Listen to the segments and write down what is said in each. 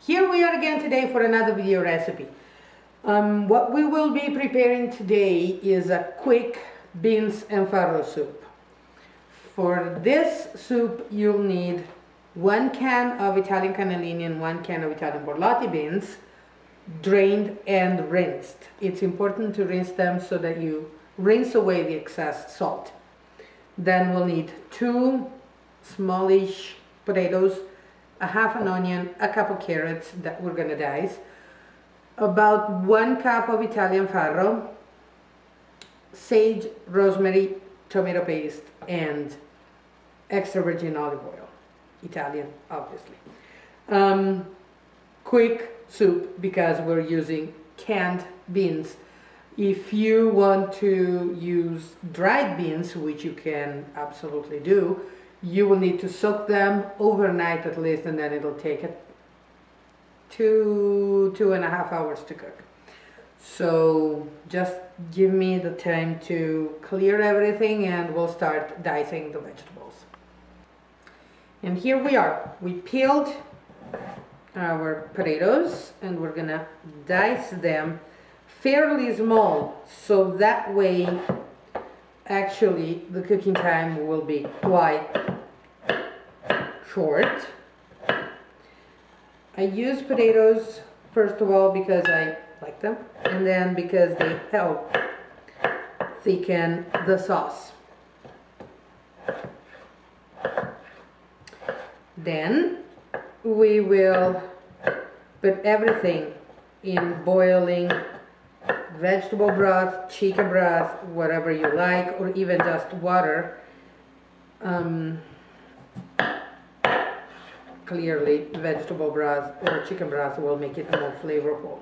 Here we are again today for another video recipe. What we will be preparing today is a quick beans and farro soup. For this soup you'll need 1 can of Italian cannellini and 1 can of Italian borlotti beans, drained and rinsed. It's important to rinse them so that you rinse away the excess salt. Then we'll need 2 smallish potatoes, a half an onion, a cup of carrots that we're gonna dice, about 1 cup of Italian farro, sage, rosemary, tomato paste, and extra virgin olive oil, Italian obviously. Quick soup because we're using canned beans. If you want to use dried beans, which you can absolutely do, you will need to soak them overnight at least, and then it'll take 2.5 hours to cook. So just give me the time to clear everything and we'll start dicing the vegetables. And here we are. We peeled our potatoes and we're gonna dice them fairly small, so that way actually the cooking time will be quite short. I use potatoes first of all because I like them, and then because they help thicken the sauce. Then we will put everything in boiling vegetable broth, chicken broth, whatever you like, or even just water. Clearly vegetable broth or chicken broth will make it more flavorful.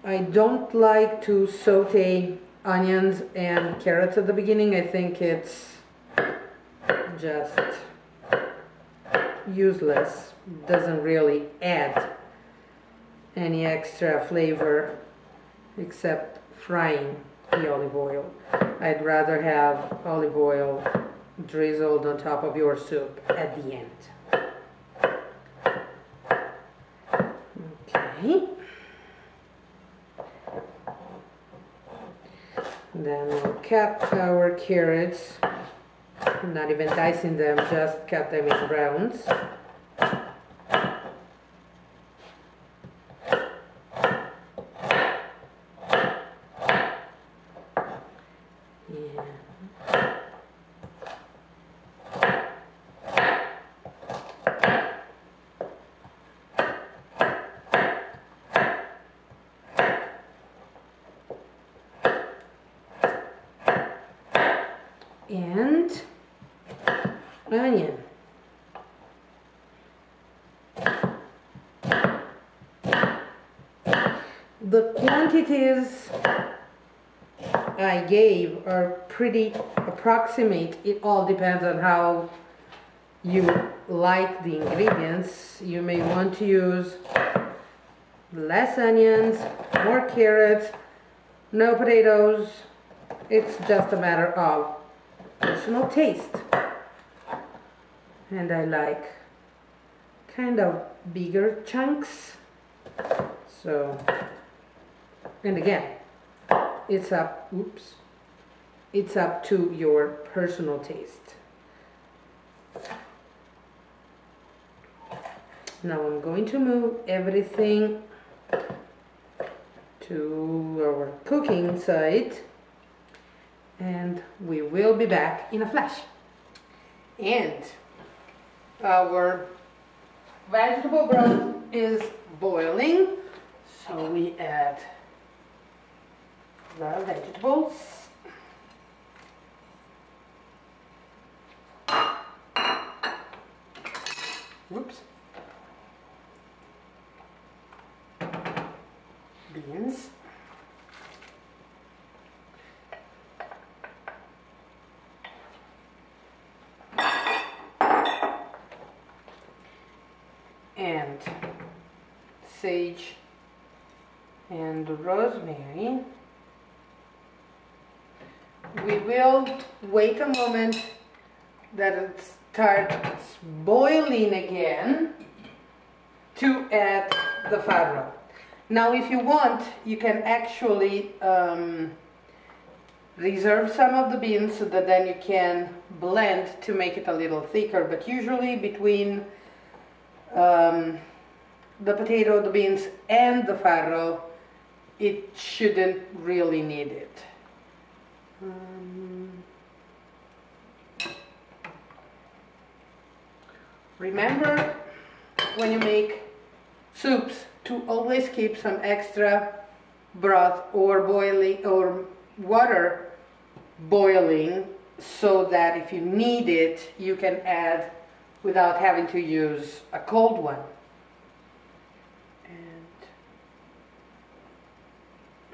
I don't like to saute onions and carrots at the beginning. I think it's just useless. Doesn't really add any extra flavor except frying the olive oil. I'd rather have olive oil drizzled on top of your soup at the end. Okay. Then we'll cut our carrots. I'm not even dicing them, just cut them in rounds. And onion. The quantities I gave are pretty approximate. It all depends on how you like the ingredients. You may want to use less onions, more carrots, no potatoes. It's just a matter of personal taste. And I like kind of bigger chunks. So, and again, it's up to your personal taste. Now I'm going to move everything to our cooking site, and we will be back in a flash. And our vegetable broth is boiling, so we add the vegetables. Whoops. Beans. And sage and rosemary. We will wait a moment that it starts boiling again, to add the farro. Now if you want, you can actually reserve some of the beans so that then you can blend to make it a little thicker, but usually between the potato, the beans and the farro, it shouldn't really need it. Remember when you make soups to always keep some extra broth or boiling or water boiling, so that if you need it you can add without having to use a cold one. And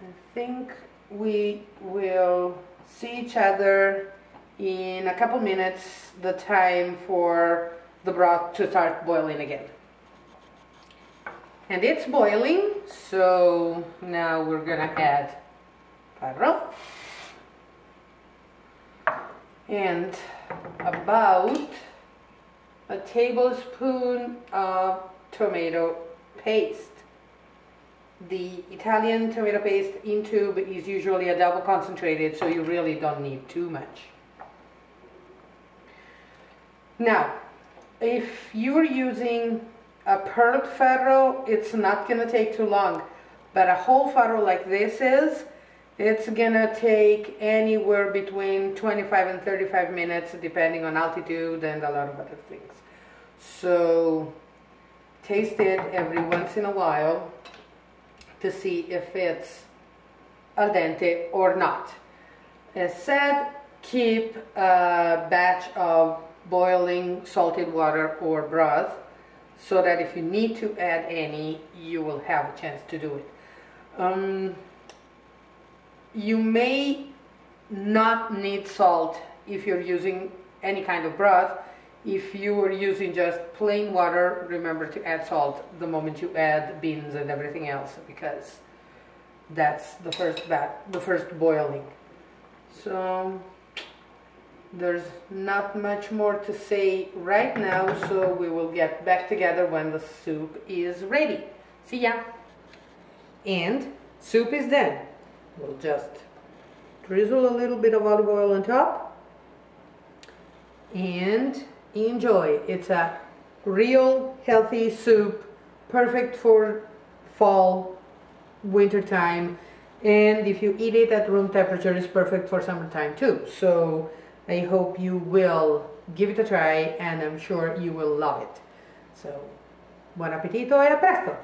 I think we will see each other in a couple minutes, the time for the broth to start boiling again. And it's boiling, so now we're gonna add farro and about a tablespoon of tomato paste. The Italian tomato paste in tube is usually a double concentrated, so you really don't need too much. Now, if you're using a pearled farro, it's not gonna take too long, but a whole farro like this is, it's gonna take anywhere between 25 and 35 minutes depending on altitude and a lot of other things. So taste it every once in a while to see if it's al dente or not. As said, keep a batch of boiling salted water or broth so that if you need to add any, you will have a chance to do it. You may not need salt if you're using any kind of broth. If you are using just plain water, remember to add salt the moment you add beans and everything else, because that's the first boiling. So there's not much more to say right now, so we will get back together when the soup is ready. See ya! And soup is done. We'll just drizzle a little bit of olive oil on top and enjoy. It's a real healthy soup, perfect for fall, winter time, and if you eat it at room temperature, it's perfect for summertime too. So I hope you will give it a try, and I'm sure you will love it. So, buon appetito e a presto!